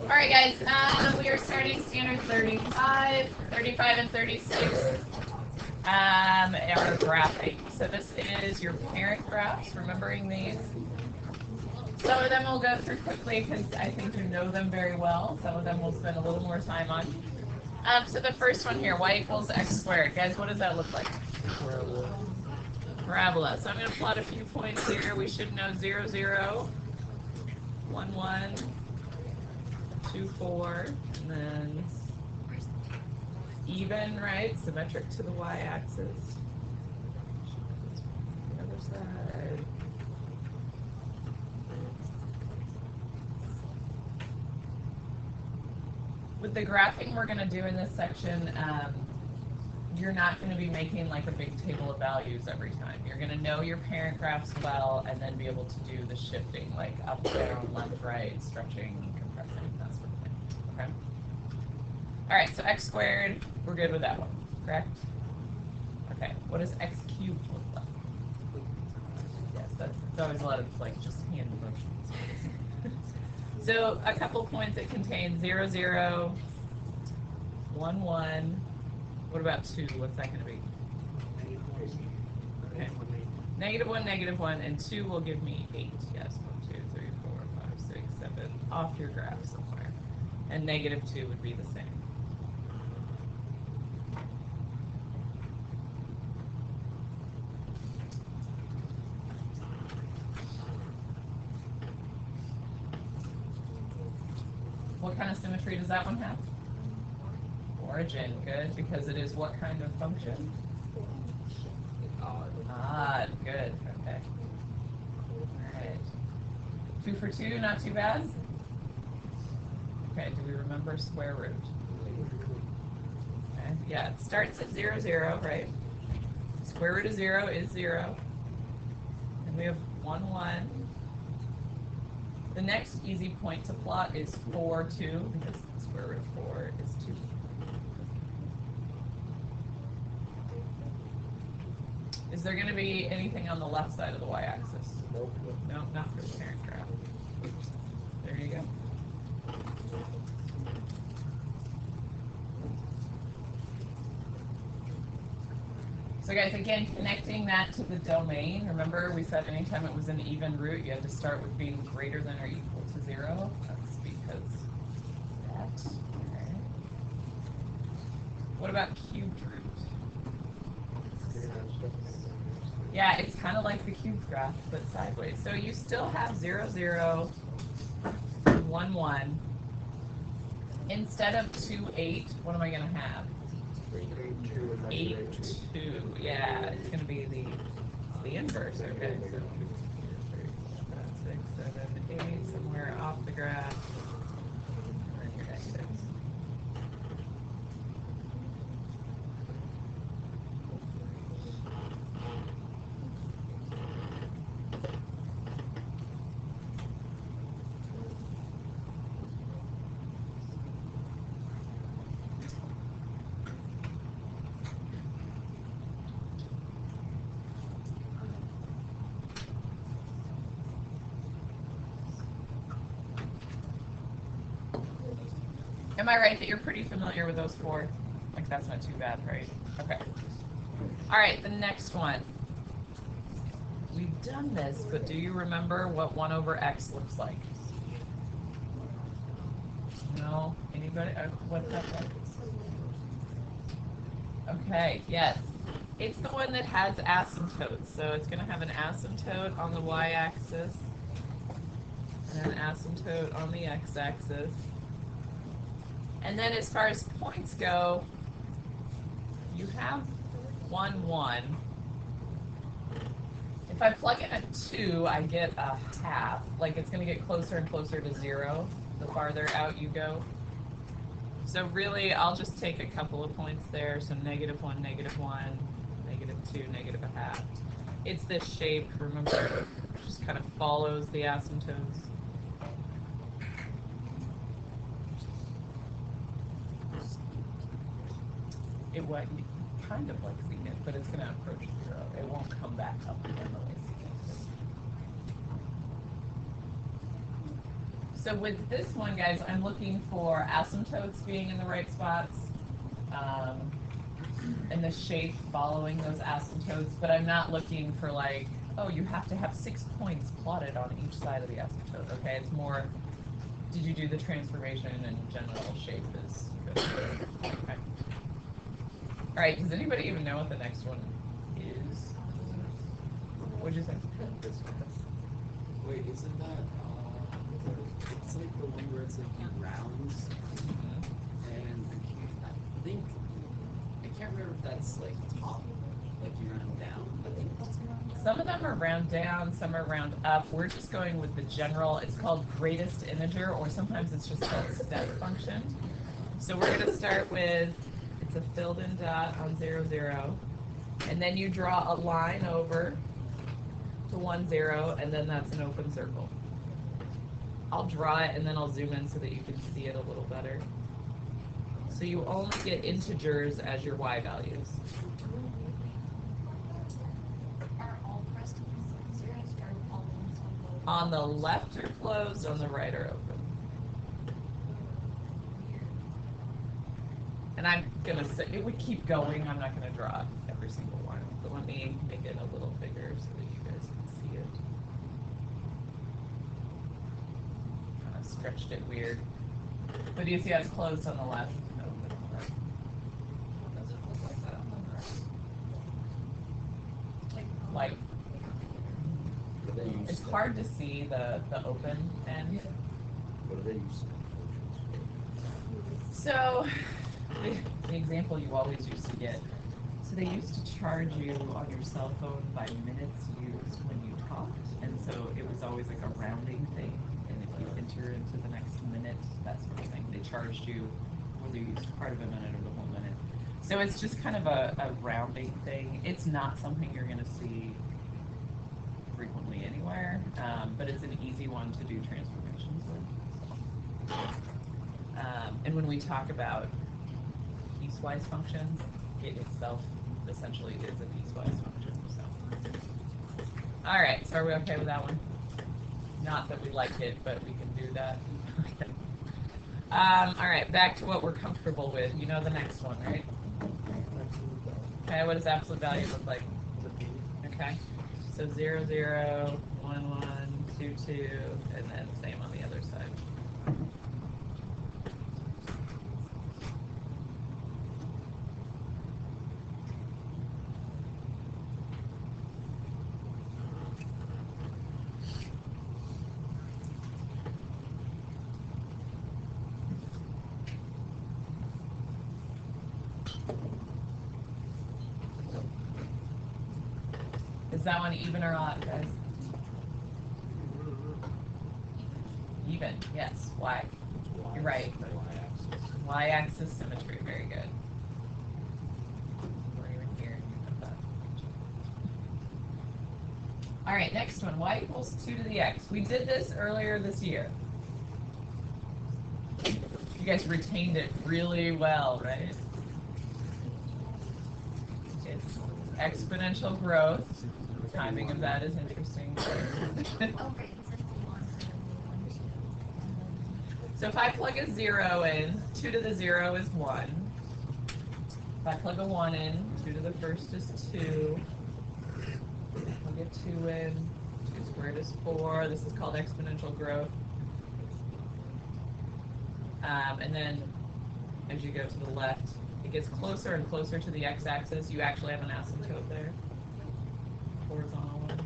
All right, guys, we are starting standard 35, 35 and 36 are graphing. So this is your parent graphs, remembering these. Some of them we'll go through quickly because I think you know them very well. Some of them we'll spend a little more time on. So the first one here, y equals x squared. Guys, what does that look like? Parabola. So I'm going to plot a few points here. We should know 0, 0, 1, 1, 2, 4, and then even, right? Symmetric to the y-axis. The other side. With the graphing we're going to do in this section, you're not going to be making like a big table of values every time. You're going to know your parent graphs well and then be able to do the shifting, like up, down, left, right, stretching, compressing, that sort of thing. Okay? All right, so x squared, we're good with that one, correct? Okay, what does x cubed look like? Yes, that's always a lot of like just hand motions. So a couple points it contains 0, 0, 1, 1. What about 2? What's that going to be? Okay. -1, -1, and 2 will give me 8. Yes, 1, 2, 3, 4, 5, 6, 7. Off your graph somewhere. And -2 would be the same. What kind of symmetry does that one have? Origin, good, because it is what kind of function? Odd, good, okay. Alright. 2 for 2, not too bad? Okay, do we remember square root? Okay, yeah, it starts at 0, 0, right? Square root of 0 is 0. And we have 1, 1. The next easy point to plot is 4, 2, because the square root of 4 is 2. Is there going to be anything on the left side of the y-axis? Nope. No, not for the parent graph. There you go. So guys, again, connecting that to the domain. Remember, we said anytime it was an even root, you had to start with being greater than or equal to 0. That's because that. Okay. What about cubed root? Yeah, it's kind of like the cubed graph, but sideways. So you still have 0, 0, 1, 1. Instead of 2, 8, what am I going to have? 8, 2. Yeah, it's going to be the inverse. Okay, so 2, 3, 4, 5, 6, 7, 8, somewhere off the graph. And then your negatives. Am I right that you're pretty familiar with those 4? Like, that's not too bad, right? Okay. All right, the next one. We've done this, but do you remember what 1 over x looks like? No? Anybody? What's that like? Okay, yes. It's the one that has asymptotes. So it's going to have an asymptote on the y-axis and an asymptote on the x-axis. And then as far as points go, you have 1, 1. If I plug in a 2, I get a half. Like it's going to get closer and closer to 0 the farther out you go. So really, I'll just take a couple of points there. So -1, -1, -2, -1/2. It's this shape, remember, it just kind of follows the asymptotes. It went kind of like secant, but it's going to approach 0. It won't come back up again the way secant is. So with this one, guys, I'm looking for asymptotes being in the right spots, and the shape following those asymptotes, but I'm not looking for like, oh, you have to have 6 points plotted on each side of the asymptote, okay? It's more, did you do the transformation and general shape is good. Okay. All right, does anybody even know what the next one is? What'd you say? Wait, isn't that, it's like the one where it's like in rounds, and I can't remember if that's like top, like you round down. I think that's round down. Some of them are round down, some are round up. We're just going with the general. It's called greatest integer, or sometimes it's just called step function. So we're going to start with, it's a filled in dot on 0, 0. And then you draw a line over to 1, 0, and then that's an open circle. I'll draw it and then I'll zoom in so that you can see it a little better. So you only get integers as your y values. On the left are closed, on the right are open. And I'm gonna say, it would keep going, I'm not gonna draw every single one. But let me make it a little bigger so that you guys can see it. Kind of stretched it weird. But do you see how it's closed on the left? Open on the right. Does it look like that on the right? Like, it's hard to see the open end. What do they use? So, the example you always used to get, so they used to charge you on your cell phone by minutes used when you talked, and so it was always like a rounding thing, and if you enter into the next minute, that sort of thing, they charged you whether you used part of a minute or the whole minute. So it's just kind of a rounding thing. It's not something you're going to see frequently anywhere, but it's an easy one to do transformations with. So. And when we talk about piecewise functions, it itself essentially is a piecewise function. So, all right. So are we okay with that one? Not that we like it, but we can do that. Okay. All right. Back to what we're comfortable with. You know the next one, right? Okay. What does absolute value look like? Okay. So 0, 0, 1, 1, 2, 2, and then same on the other side. Is that one even or odd, guys? Even, yes. Why? You're right. Y-axis symmetry, very good. We're even here. All right, next one. Y equals 2 to the x. We did this earlier this year. You guys retained it really well, right? It's exponential growth. The timing of that is interesting. So if I plug a 0 in, 2 to the 0 is 1. If I plug a 1 in, 2 to the first is 2. Plug a 2 in, 2 squared is 4. This is called exponential growth. And then as you go to the left, it gets closer and closer to the x-axis. You actually have an asymptote there. Horizontal one.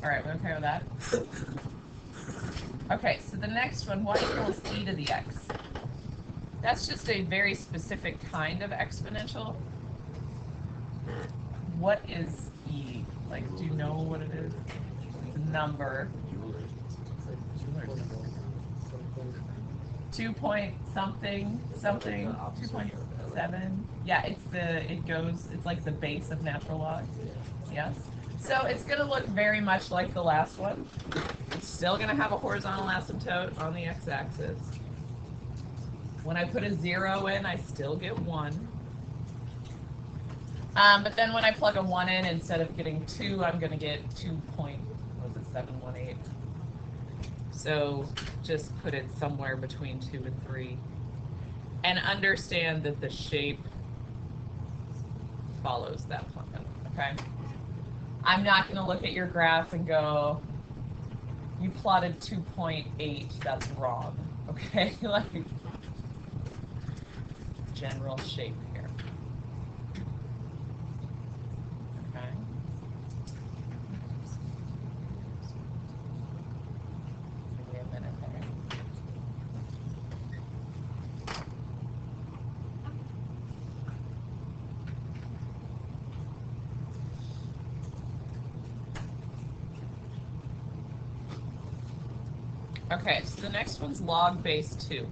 All right, we're okay with that? Okay, so the next one, y equals e to the x. That's just a very specific kind of exponential. What is e? Like, do you know what it is? It's a number. 2 point something, something, 2 point 7. Yeah, it's like the base of natural log. Yes. So it's going to look very much like the last one. It's still going to have a horizontal asymptote on the x-axis. When I put a 0 in, I still get 1. But then when I plug a 1 in, instead of getting 2, I'm going to get 2.718. So just put it somewhere between 2 and 3. And understand that the shape follows that plan, okay? I'm not going to look at your graph and go, you plotted 2.8, that's wrong, okay? Like, general shape here. Okay. Give me a minute there. Okay, so the next one's log base 2.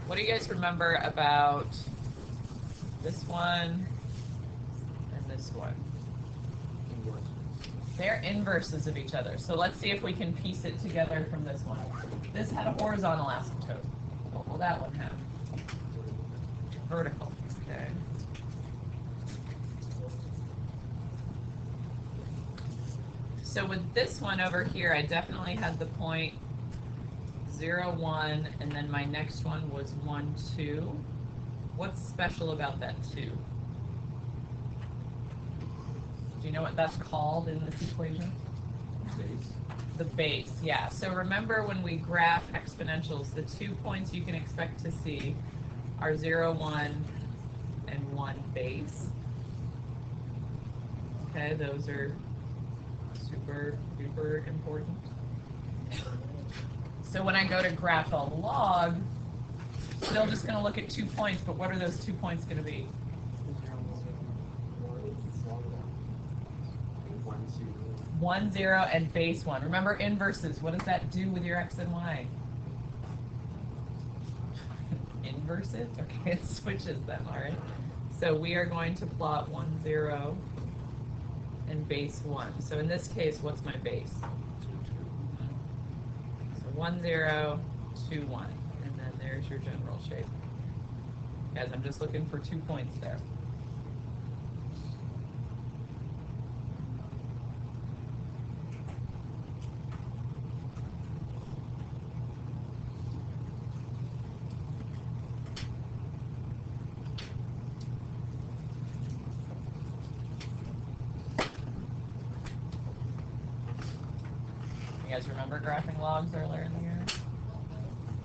What do you guys remember about this one and this one? They're inverses of each other. So let's see if we can piece it together from this one. This had a horizontal asymptote. What will that one have? Vertical. Okay. So with this one over here, I definitely had the point 0, 1, and then my next one was 1, 2. What's special about that 2? Do you know what that's called in this equation? Base. The base, yeah. So remember when we graph exponentials, the 2 points you can expect to see are 0, 1, and 1 base. Okay, those are super duper important. So when I go to graph a log, still just going to look at 2 points, but what are those 2 points going to be? 1, 0, and base 1. Remember inverses. What does that do with your x and y? Inverses? Okay, it switches them, all right? So we are going to plot 1, 0, and base 1. So in this case, what's my base? 1, 0, 2, 1, and then there's your general shape. Guys, I'm just looking for 2 points there. You guys remember graphing logs earlier in the year?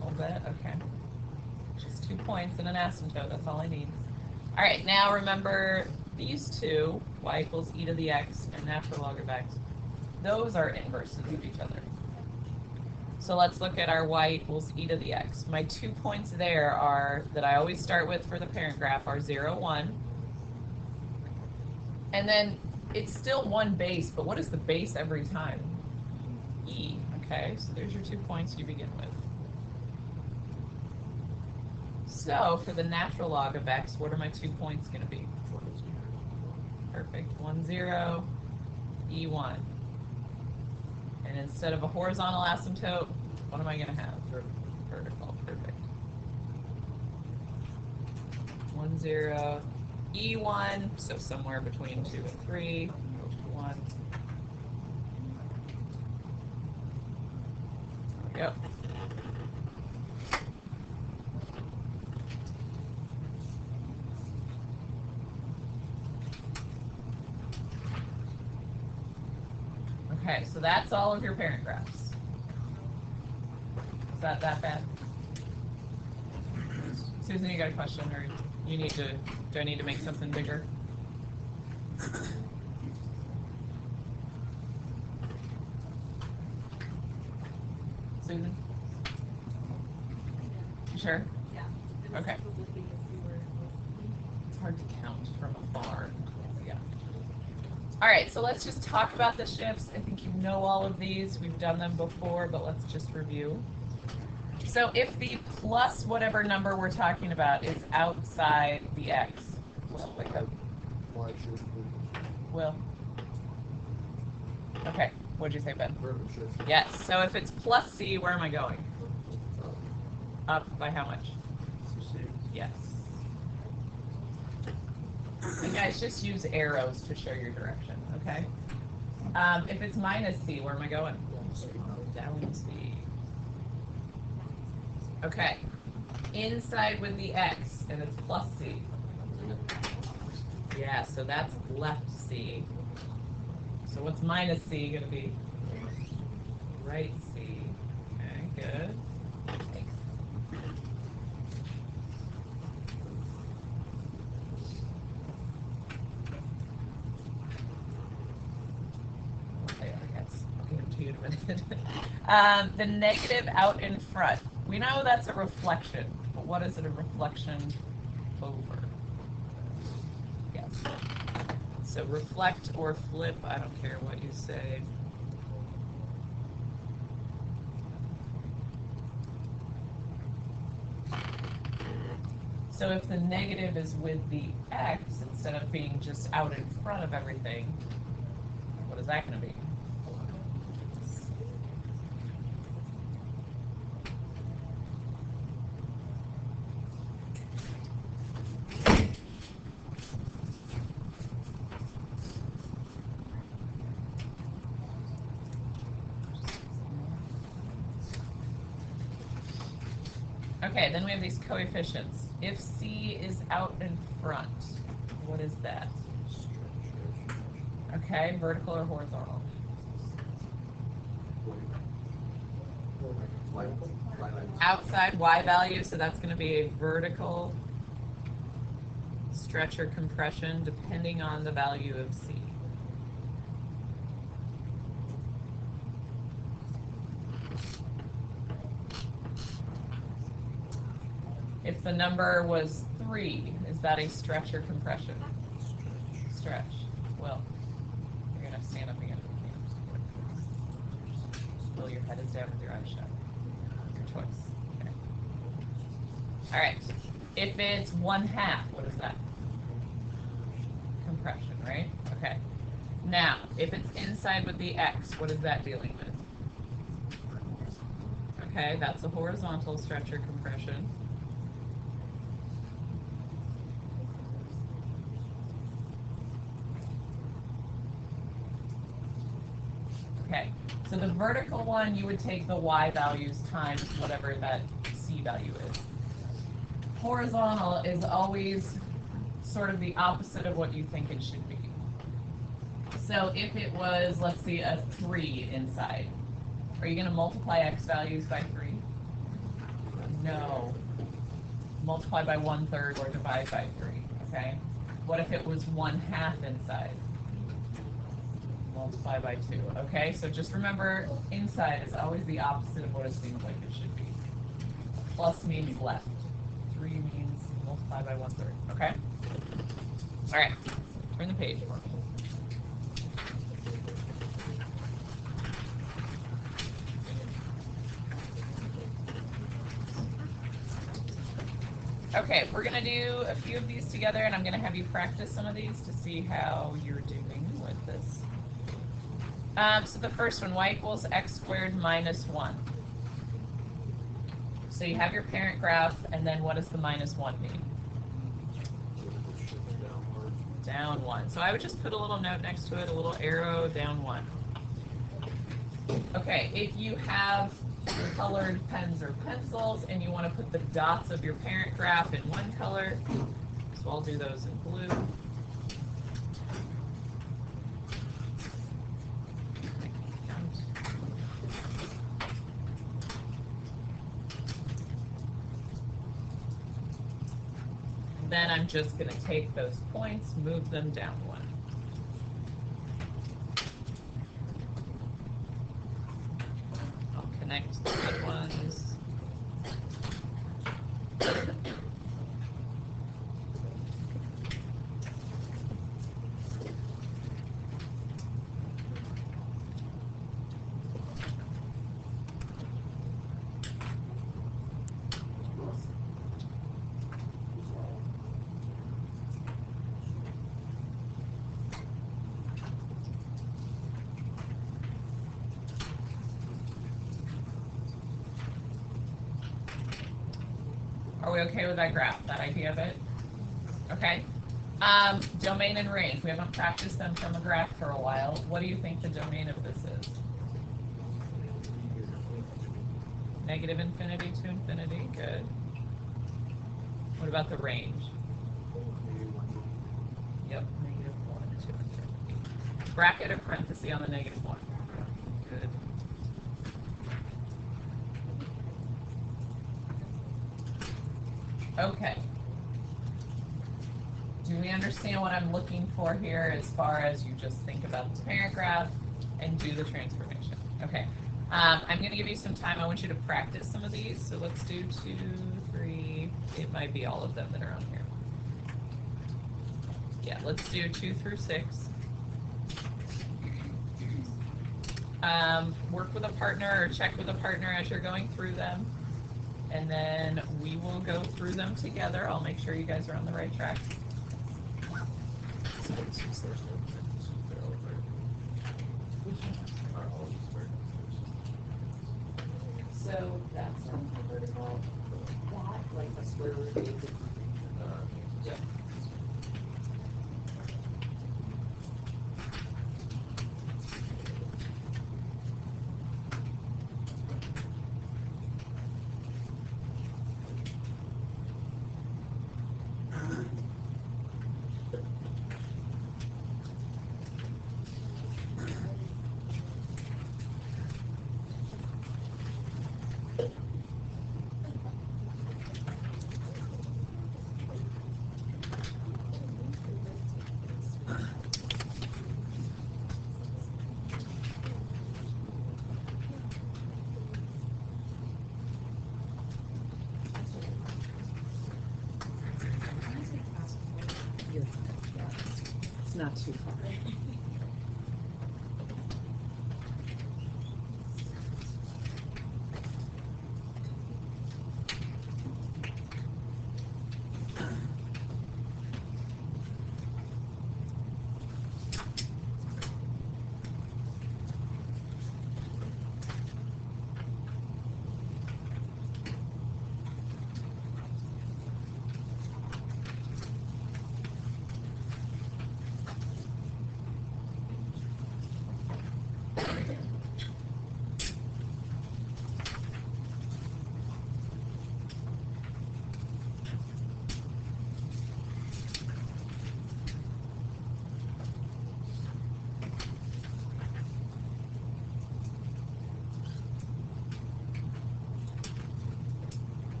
A little bit? Okay. Just 2 points and an asymptote, that's all I need. All right, now remember these two, y equals e to the x and natural log of x, those are inverses of each other. So let's look at our y equals e to the x. My 2 points there are, that I always start with for the parent graph, are 0, 1. And then it's still 1 base, but what is the base every time? E. Okay, so there's your 2 points you begin with. So for the natural log of x, what are my 2 points going to be? Perfect. 1, 0, E1. And instead of a horizontal asymptote, what am I going to have? Vertical. Perfect. 1, 0, E1, so somewhere between 2 and 3, 1. There we go. Okay, so that's all of your parent graphs. Is that bad? Susan, you got a question, or you need to? Do I need to make something bigger? Susan? You sure? Yeah. Okay. It's hard to count from afar. Yeah. All right, so let's just talk about the shifts. I think you know all of these. We've done them before, but let's just review. So if the plus whatever number we're talking about is outside the x, well, wake up. Y should be Will. Okay, what'd you say, Ben? vertical shift. Yes, so if it's plus c, where am I going? Up. Up by how much? Yes. And guys, just use arrows to show your direction, okay? If it's minus c, where am I going? Down c. Okay. Inside with the x, and it's plus c. Yeah, so that's left c. So what's minus c going to be? Right c. Okay, good. Thanks. Okay, I guess I'll give it to you in a minute. The negative out in front. We know that's a reflection, but what is it a reflection over? Yes. So reflect or flip, I don't care what you say. So if the negative is with the x, instead of being just out in front of everything, what is that going to be? Okay, then we have these coefficients. If c is out in front, what is that? Okay, vertical or horizontal? Outside y value, so that's going to be a vertical stretch or compression depending on the value of c. If the number was 3, is that a stretch or compression? Stretch. Well, you're going to stand up again. Well, your head is down with your eyes shut. Your choice. Okay. All right. If it's 1/2, what is that? Compression, right? Okay. Now, if it's inside with the x, what is that dealing with? Okay, that's a horizontal stretch or compression. Okay, so the vertical one, you would take the y values times whatever that c value is. Horizontal is always sort of the opposite of what you think it should be. So if it was, let's see, a 3 inside, are you going to multiply x values by 3? No. Multiply by 1/3 or divide by 3, okay? What if it was 1/2 inside? Multiply by 2, okay? So just remember, inside is always the opposite of what it seems like it should be. Plus means left. 3 means multiply by 1/3, okay? All right, turn the page for me. Okay, we're going to do a few of these together, and I'm going to have you practice some of these to see how you're doing with this. So the first one, y equals x squared minus 1. So you have your parent graph, and then what does the minus 1 mean? Down 1. So I would just put a little note next to it, a little arrow, down 1. Okay, if you have colored pens or pencils and you want to put the dots of your parent graph in one color, so I'll do those in blue. Then I'm just going to take those points, move them down 1. I'll connect the good ones. we okay with that graph, that idea of it? Okay. Domain and range. We haven't practiced them from a graph for a while. What do you think the domain of this is? Negative infinity to infinity. Good. What about the range? Yep, -1 to infinity. Bracket or parenthesis on the -1. Good. Okay. Do we understand what I'm looking for here as far as you just think about the parent graph and do the transformation? Okay. I'm going to give you some time. I want you to practice some of these. So let's do 2, 3. It might be all of them that are on here. Yeah, let's do 2 through 6. Work with a partner or check with a partner as you're going through them. And then we will go through them together. I'll make sure you guys are on the right track. So that's vertical. That, like a square root of 8. Yep. It's not too far.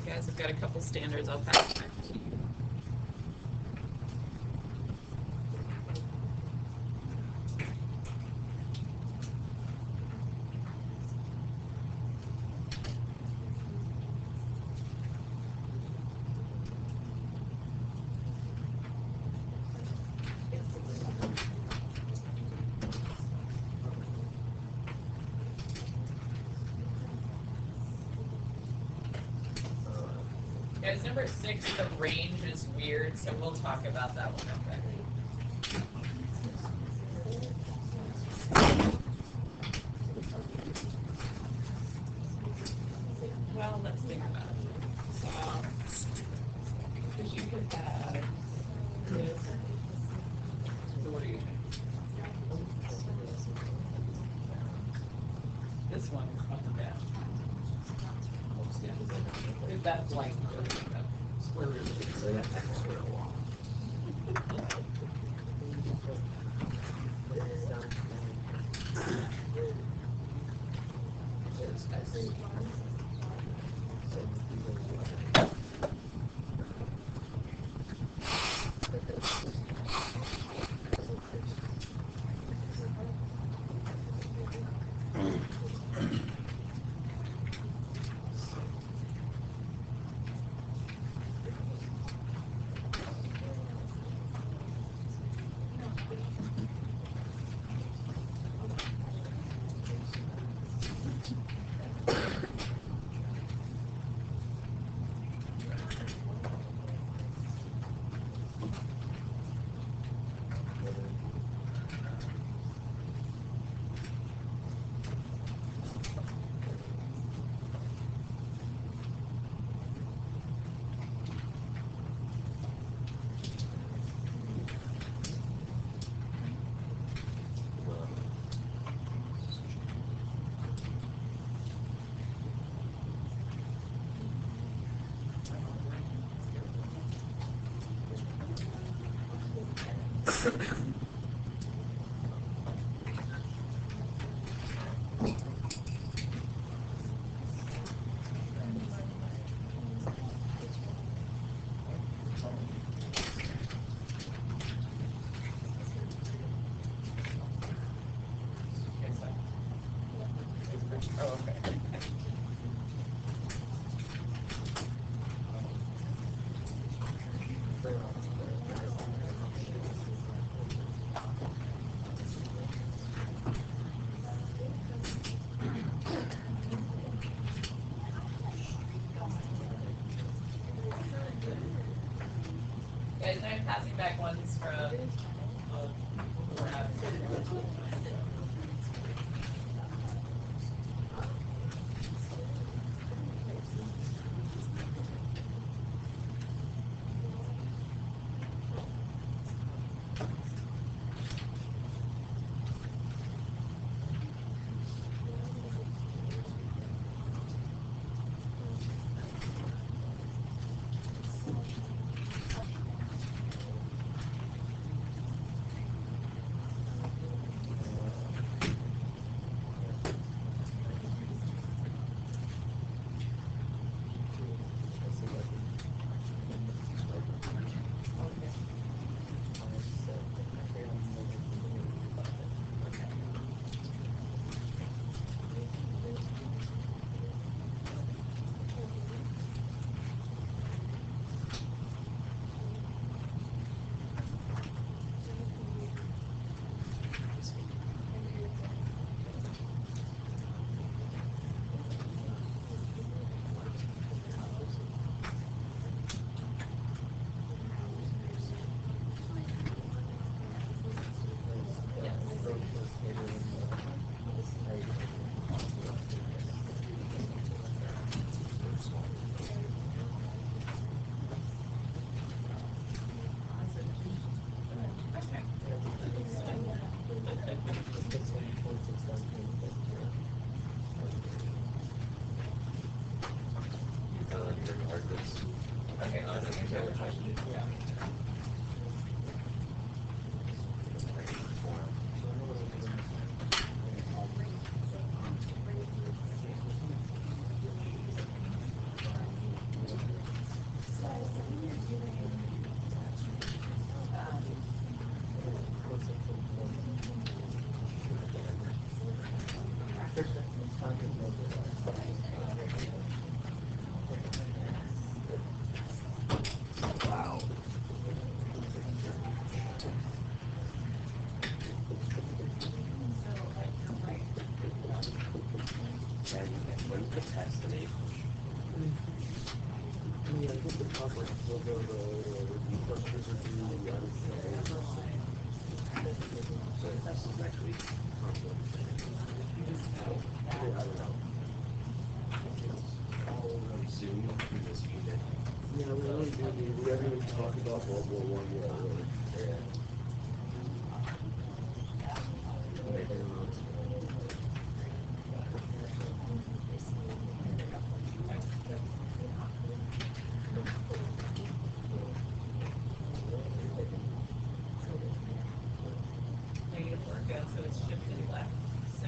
Guys, I've got a couple standards I'll pass back to you. Guys, number 6, the range is weird, so we'll talk about that one okay. Well, let's think about it. Because you could have this. So what do you think? This one up and down. Is that blank? Square root of it, so that's like a square wall. Oh, okay. Guys, I'm passing back ones from Okay, let's answer the question. Yeah. Wow. And when you test the name, mean, I think the conference will go the questions are due, so this is actually conflict. I don't know. Zoom, you just need it. Yeah, we really do need, we haven't even talked about World War One yet, really. Maybe not. -4, good, so it's shifted left. So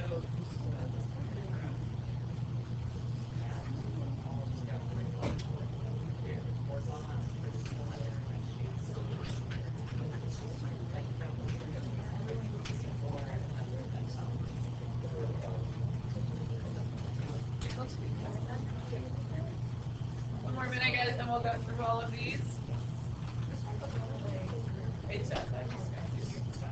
one more minute, guys, and we'll go through all of these. It does, I just got to stop.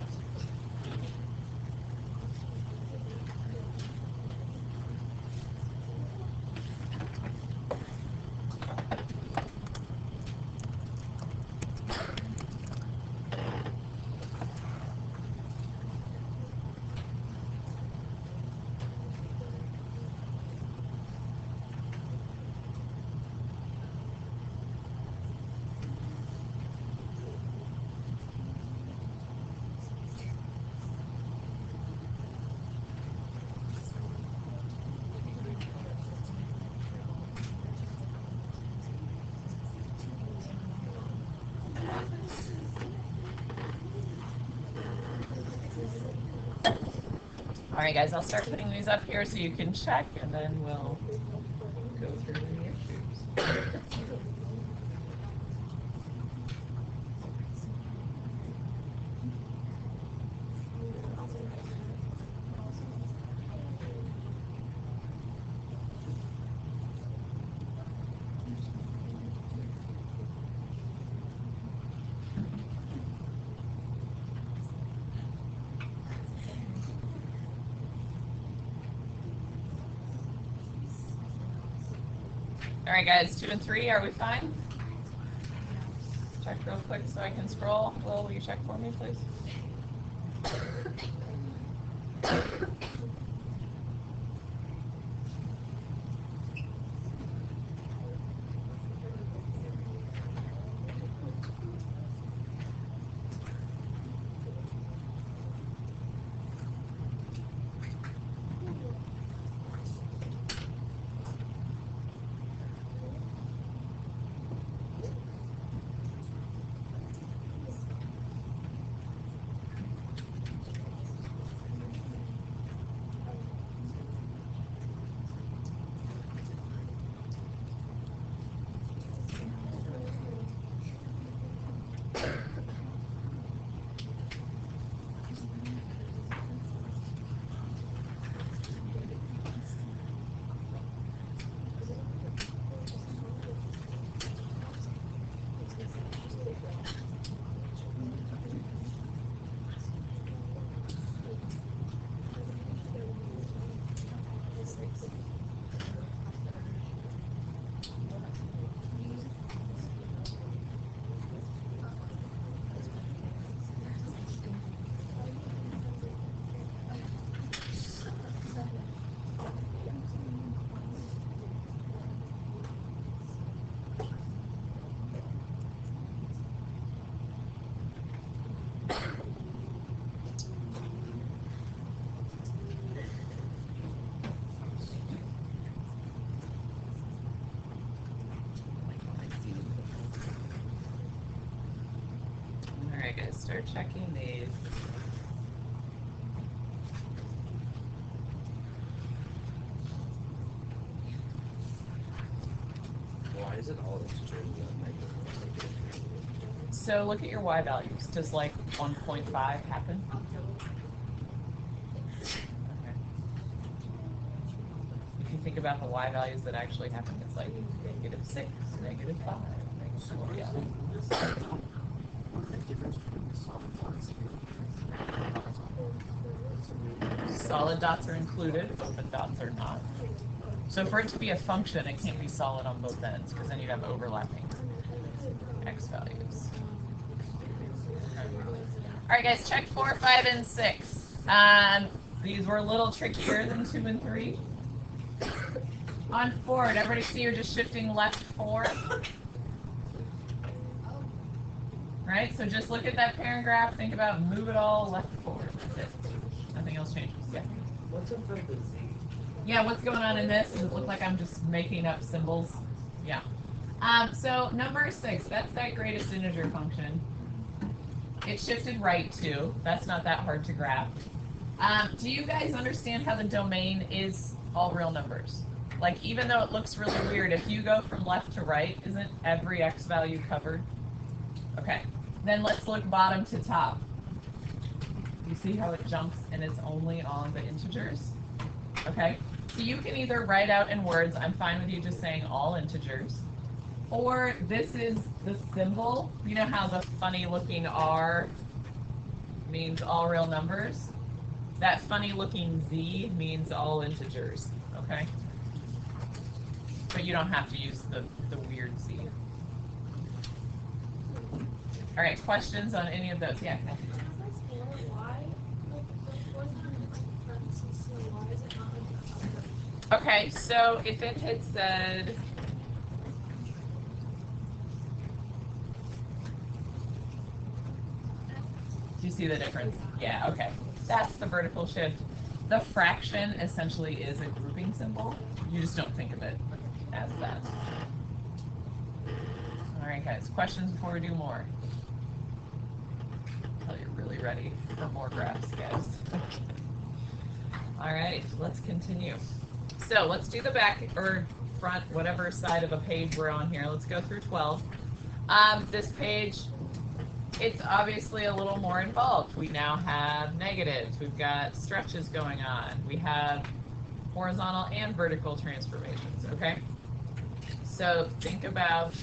All right, guys, I'll start putting these up here so you can check, and then we'll go through the issues. All right, guys, 2 and 3, are we fine? Check real quick so I can scroll. Will you check for me, please? Alright guys, start checking these. Why is it all extremely negative? So look at your y values. Does like 1.5 happen? Okay. If you think about the y values that actually happen, it's like -6, -5, -4, yeah. Solid dots are included, open dots are not. So for it to be a function, it can't be solid on both ends, because then you'd have overlapping x values. All right, guys, check 4, 5, and 6. These were a little trickier than 2 and 3. On 4, did everybody see you're just shifting left 4? Right, so just look at that parent graph, think about move it all left 4. That's it. Nothing else changes. Yeah. What's up with the Z? Yeah, what's going on in this? Does it look like I'm just making up symbols? Yeah. So number 6, that's that greatest integer function. It shifted right too. That's not that hard to graph. Do you guys understand how the domain is all real numbers? Like, even though it looks really weird, if you go from left to right, isn't every x value covered? Okay. Then let's look bottom to top. You see how it jumps and it's only on the integers? Okay. So you can either write out in words, I'm fine with you just saying all integers, or this is the symbol. You know how the funny looking R means all real numbers? That funny looking Z means all integers, okay? But you don't have to use the weird Z. All right, questions on any of those? Yeah. Okay, so if it had said, do you see the difference? Yeah, okay. That's the vertical shift. The fraction essentially is a grouping symbol. You just don't think of it as that. All right, guys, questions before we do more? Until you're really ready for more graphs, guys. All right, let's continue. So let's do the back or front, whatever side of a page we're on here. Let's go through 12. This page, it's obviously a little more involved. We now have negatives. We've got stretches going on. We have horizontal and vertical transformations, okay? So think about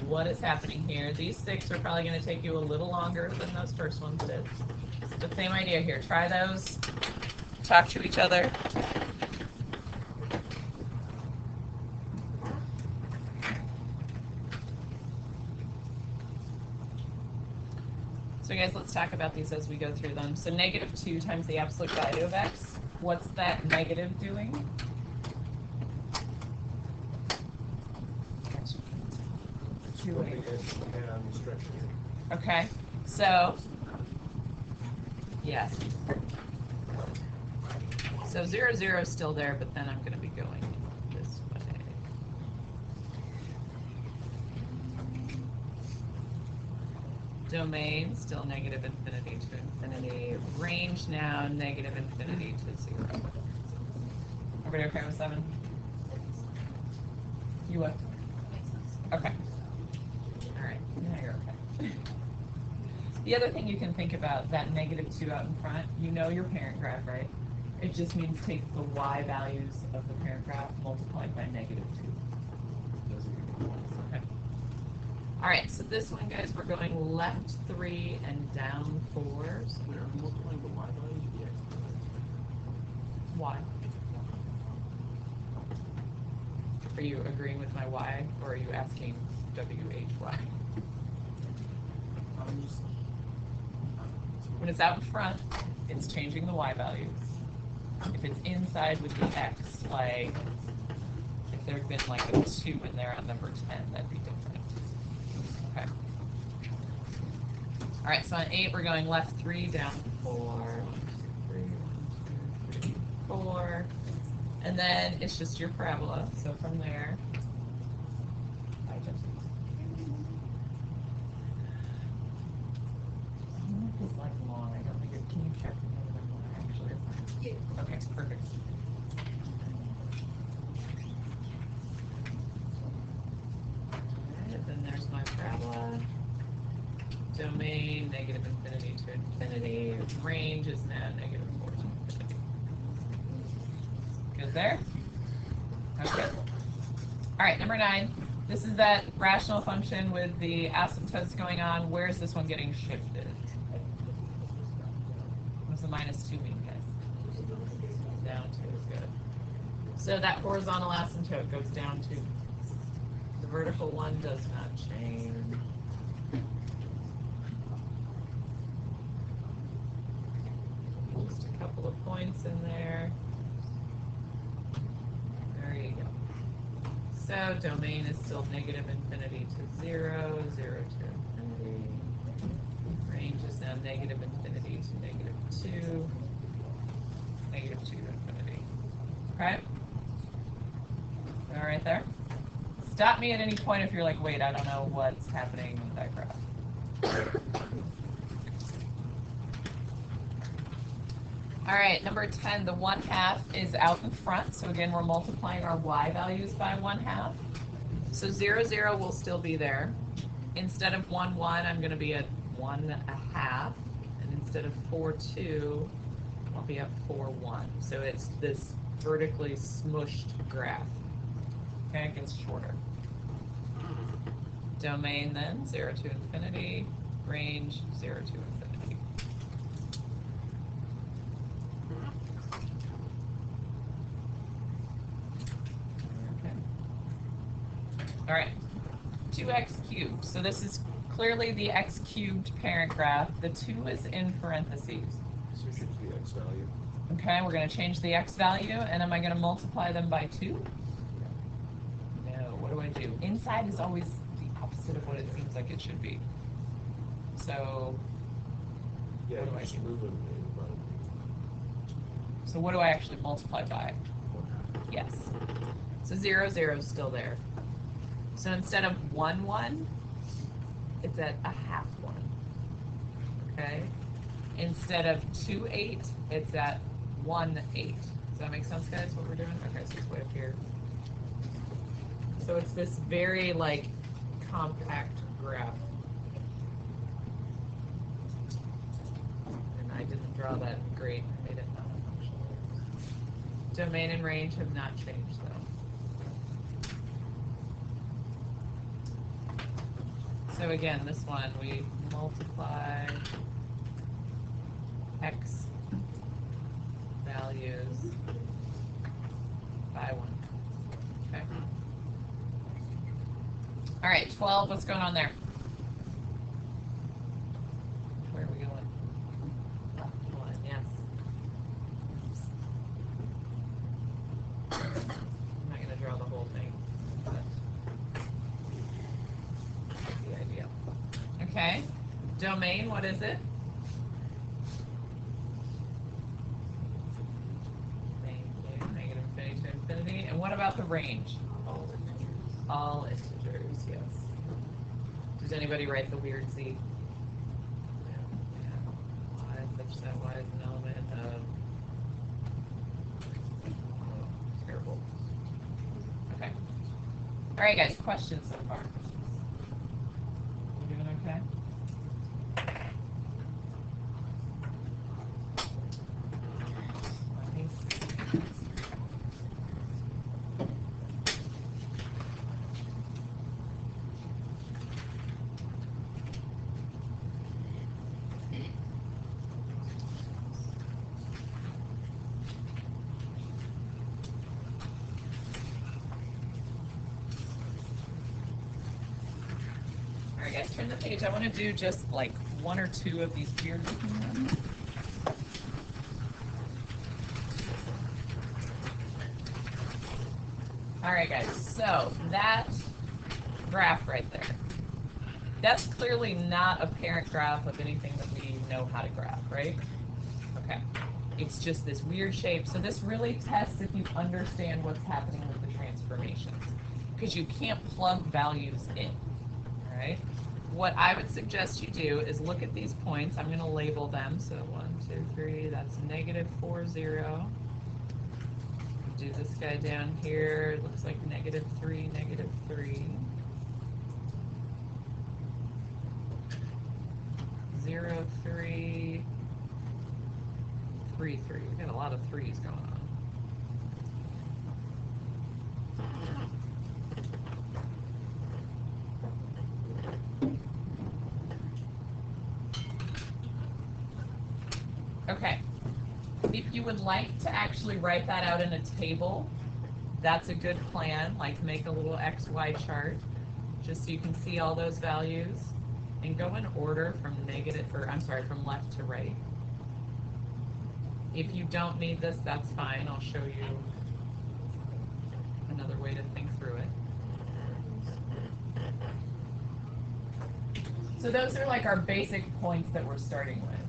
what is happening here. These 6 are probably going to take you a little longer than those first ones did. The same idea here. Try those. Talk to each other. So guys, let's talk about these as we go through them. So -2 times the absolute value of x. What's that negative doing? And stretching it. Okay, so, yes. So 0, 0 is still there, but then I'm going to be going this way. Domain, still negative infinity to infinity. Range now, negative infinity to 0. Everybody okay with 7? You what? Okay. All right, now you're okay. The other thing you can think about, that -2 out in front, you know your parent graph, right? It just means take the y values of the parent graph multiplied by -2. Okay. All right, so this one, guys, we're going left 3 and down 4. So we're multiplying the y value to the x value. Why? Are you agreeing with my y, or are you asking WHY? When it's out in front, it's changing the y values. If it's inside with the x, like if there'd been like a 2 in there on number 10, that'd be different. Okay. All right, so on 8, we're going left 3, down 4. 1, 2, 3, 1, 2, 3, 4. And then it's just your parabola. So from there, I just it's like long. I don't think it. Can you check actually? Yeah. Okay, perfect. Alright, then there's my parabola. Domain, negative infinity to infinity. Range is now negative 4 to infinity. Good there? Okay. Alright, number 9. This is that rational function with the asymptotes going on. Where is this one getting shifted? What does the -2 mean, guys? Down 2 is good. So that horizontal asymptote goes down to, the vertical one does not change. Just a couple of points in there. There you go. So domain is still negative infinity to 0, 0 to infinity. Range is now negative infinity to negative 2, negative 2 to infinity. Okay? All right there? Stop me at any point if you're like, wait, I don't know what's happening with that graph. All right, number 10, the 1/2 is out in front. So again, we're multiplying our y values by 1/2. So 0, 0 will still be there. Instead of 1, 1, I'm going to be at 1/2. And instead of 4, 2, I'll be at 4, 1. So it's this vertically smushed graph. Okay, it gets shorter. Domain then, 0 to infinity. Range, 0 to infinity. Okay. All right, 2x cubed. So this is clearly the x cubed parent graph. The 2 is in parentheses. So change the x value. Okay, we're going to change the x value, and am I going to multiply them by 2? No, what do I do? Inside is always the opposite of what it seems like it should be. So, Yeah, what do I just do? move them in So what do I actually multiply by? Yes. So 0, 0 is still there. So instead of 1, 1, it's at 1/2 1. Okay? Instead of 2, 8, it's at 1, 8. Does that make sense, guys, what we're doing? Okay, so it's way up here. So it's this very, like, compact graph. And I didn't draw that great. I made it non-functional. Domain and range have not changed, though. So again, this one, we multiply x values by 1. Okay. All right, 12, what's going on there? Where are we going? 1, yes. I'm not going to draw the whole thing, but that's the idea. Okay, domain, what is it? Negative infinity to infinity. And what about the range? All integers, yes. Does anybody write the weird Z? Yeah. Y such that Y is an element of... Oh, terrible. Okay. All right, guys, questions so far? You doing okay? All right, guys, turn the page. I want to do just like 1 or 2 of these weird ones. All right, guys, so that graph right there, that's clearly not a parent graph of anything that we know how to graph, right? Okay, it's just this weird shape. So this really tests if you understand what's happening with the transformations, because you can't plug values in, all right? What I would suggest you do is look at these points. I'm going to label them. So 1, 2, 3, that's negative 4, 0. Do this guy down here. It looks like negative 3, negative 3. 0, 3, 3, 3. We got a lot of 3s going on. Okay. If you would like to actually write that out in a table, that's a good plan, like make a little XY chart, just so you can see all those values, and go in order from from left to right. If you don't need this, that's fine. I'll show you another way to think through it. So those are like our basic points that we're starting with.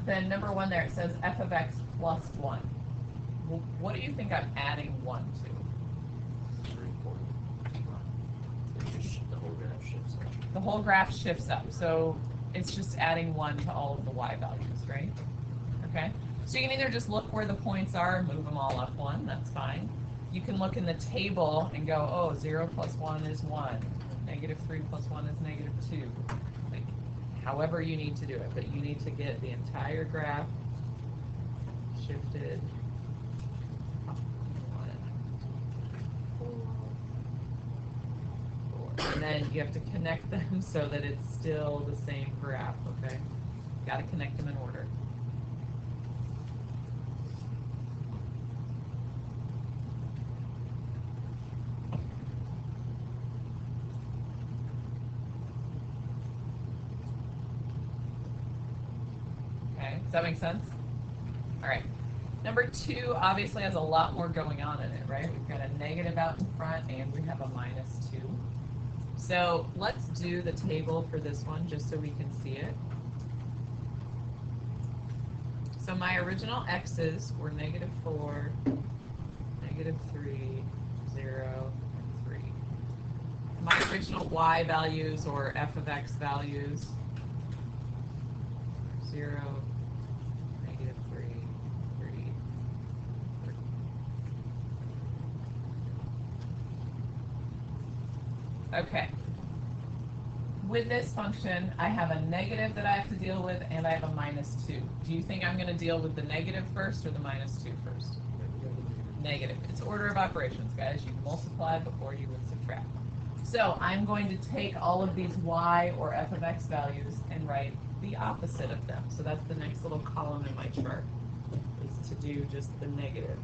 Then number 1 there, it says f of x plus 1. Well, what do you think I'm adding 1 to? The whole graph shifts up. The whole graph shifts up, so it's just adding 1 to all of the y values, right? Okay, so you can either just look where the points are and move them all up 1, that's fine. You can look in the table and go, oh, 0 plus 1 is 1, -3 plus 1 is -2. Like, however you need to do it, but you need to get the entire graph shifted up 1. And then you have to connect them so that it's still the same graph, okay? Got to connect them in order. Okay, does that make sense? All right. Number 2 obviously has a lot more going on in it, right? We've got a negative out in front and we have a -2. So let's do the table for this one just so we can see it. So my original x's were -4, -3, 0, and 3. My original y values or f of x values, 0, -3, 3, 3. Okay. With this function, I have a negative that I have to deal with, and I have a -2. Do you think I'm going to deal with the negative first or the -2 first? Negative. It's order of operations, guys. You multiply before you would subtract. So I'm going to take all of these y or f of x values and write the opposite of them. So that's the next little column in my chart, is to do just the negative.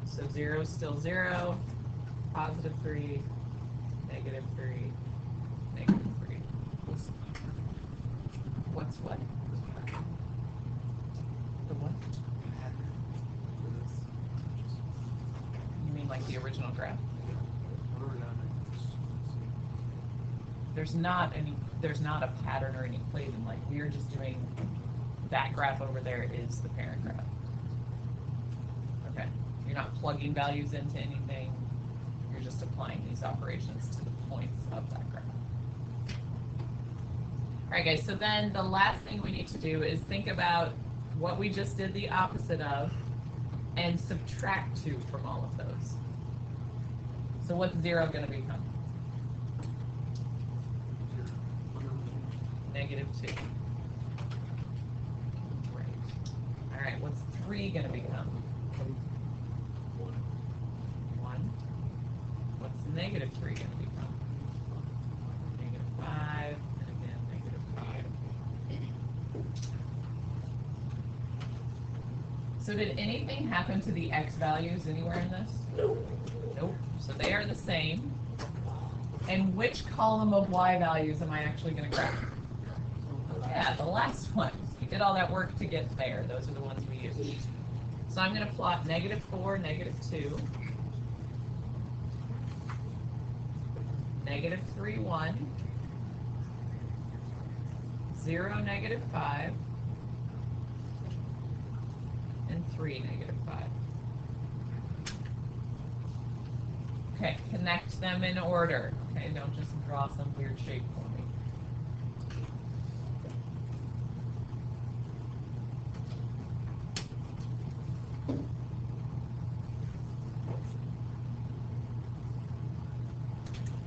So 0 is still 0, +3, -3, -3. What's what? The what? You mean like the original graph? There's not a pattern or an equation. Like, we're just doing that graph over there is the parent graph. Okay. You're not plugging values into anything. You're just applying these operations to the points of that graph. All right, guys, so then the last thing we need to do is think about what we just did the opposite of and subtract 2 from all of those. So what's 0 going to become? -2. Great. All right, what's 3 going to become? 1. What's -3 going to become? -5, and again, -5. So did anything happen to the x values anywhere in this? Nope. So they are the same. And which column of y values am I actually going to graph? Yeah, the last one. We did all that work to get there. Those are the ones we used. So I'm going to plot -4, -2, -3, 1, 0, -5, and 3, -5. Okay, connect them in order. Okay, don't just draw some weird shape for me.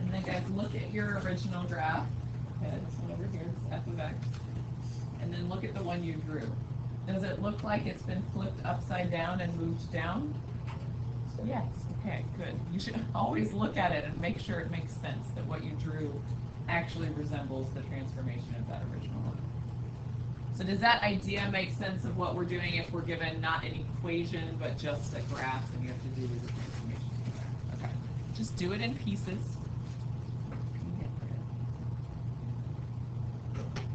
And then guys, look at your original graph. Okay, this one over here, this f of x. And then look at the one you drew. Does it look like it's been flipped upside down and moved down? Yes, okay, good. You should always look at it and make sure it makes sense, that what you drew actually resembles the transformation of that original one. So does that idea make sense of what we're doing if we're given not an equation, but just a graph and you have to do the transformation? Okay, just do it in pieces.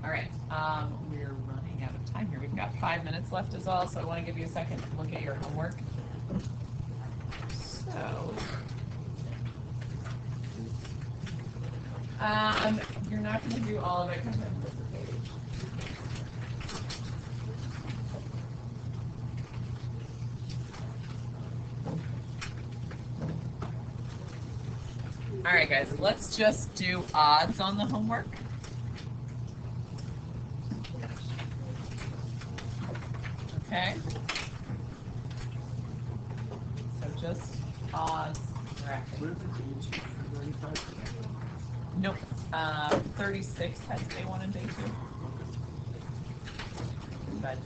All right, we're running out of time here. We've got 5 minutes left as well, so I want to give you a second to look at your homework. So, you're not going to do all of it because I'm participating. All right, guys, let's just do odds on the homework. Okay. So just odds bracket. Nope. 36 has day 1 and day 2. But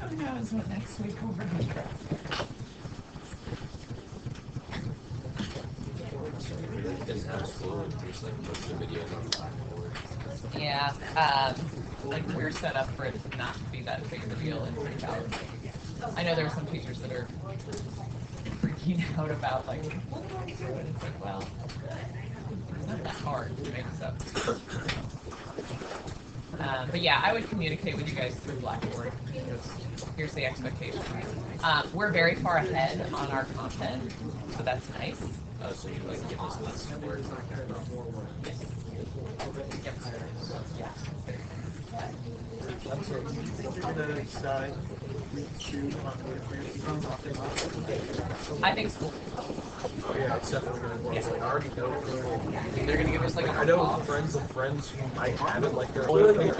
who knows what next week will bring us. Yeah, like we're set up for it to not be that big of a deal in 3 hours. I know there are some teachers that are freaking out about like, what do I do? And it's like, well, it's not that hard to make stuff. But yeah, I would communicate with you guys through Blackboard. Here's the expectation. We're very far ahead on our content, so that's nice. So you like give us less work. Yeah. I'm sorry, do you think you're gonna decide week 2 on what we're I think so. Oh yeah, it's definitely gonna work. Like, I already know. They're gonna give us like a I know call. friends of friends who might have it, like they're